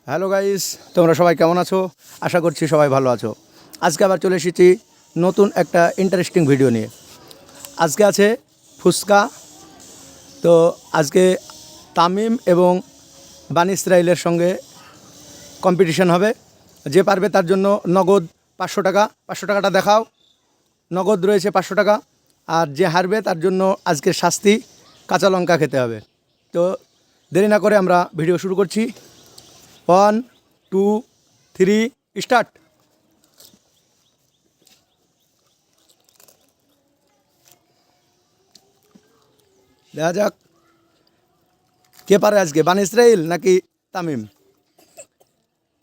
Hello guys, তোমরা সবাই কেমন আছো? আশা করছি সবাই ভালো আছো। আজকে আবার চলে এসেছি নতুন একটা ইন্টারেস্টিং ভিডিও নিয়ে। আজকে আছে ফুচকা। তো আজকে তামিম এবং বানি ইসরাইলের সঙ্গে কম্পিটিশন হবে। যে পারবে তার জন্য নগদ 500 টাকা। 500 টাকাটা দেখাও। নগদ রয়েছে 500 টাকা। আর যে হারবে তার জন্য আজকের শাস্তি কাঁচা লঙ্কা খেতে হবে। তো দেরি না করে আমরা ভিডিও শুরু করছি। 1, 2, 3 স্টার্ট। দেখা যাক কে পারে আজকে, বানি ইসরাইল নাকি তামিম।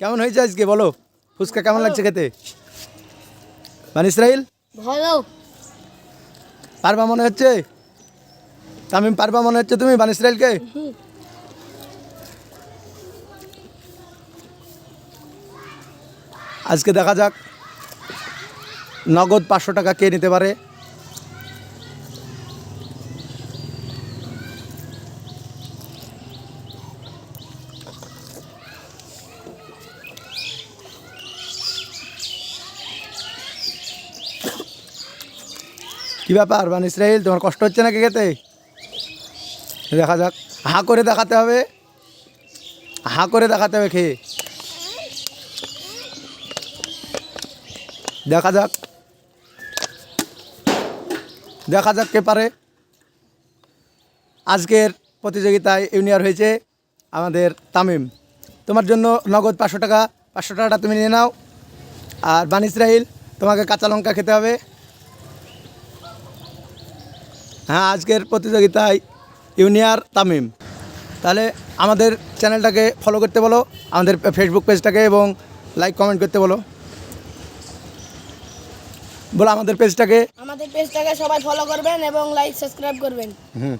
কেমন হয়েছে আজকে বলো, ফুচকা কেমন লাগছে খেতে? বানি ইসরাইল ভালো। পারবা মনে হচ্ছে? তামিম পারবা মনে হচ্ছে তুমি বানি ইসরাইলকে? আজকে দেখা যাক নগদ 500 টাকা কে নিতে পারে। কি ব্যাপার বানি ইসরাইল, তোমার কষ্ট হচ্ছে নাকি খেতে? দেখা যাক, হাঁ করে দেখাতে হবে, হাঁ করে দেখাতে হবে খেয়ে। দেখা যাক, দেখা যাক কে পারে। আজকের প্রতিযোগিতায় ইউনিয়র হয়েছে আমাদের তামিম। তোমার জন্য নগদ 500 টাকা। 500 টাকাটা তুমি নিয়ে নাও। আর বানি ইসরাইল, তোমাকে কাঁচা লঙ্কা খেতে হবে। হ্যাঁ, আজকের প্রতিযোগিতায় ইউনিয়র তামিম। তাহলে আমাদের চ্যানেলটাকে ফলো করতে বলো, আমাদের ফেসবুক পেজটাকে, এবং লাইক কমেন্ট করতে বলো। বলো আমাদের পেজটাকে। আমাদের পেজটাকে সবাই ফলো করবেন এবং লাইক সাবস্ক্রাইব করবেন। হুম।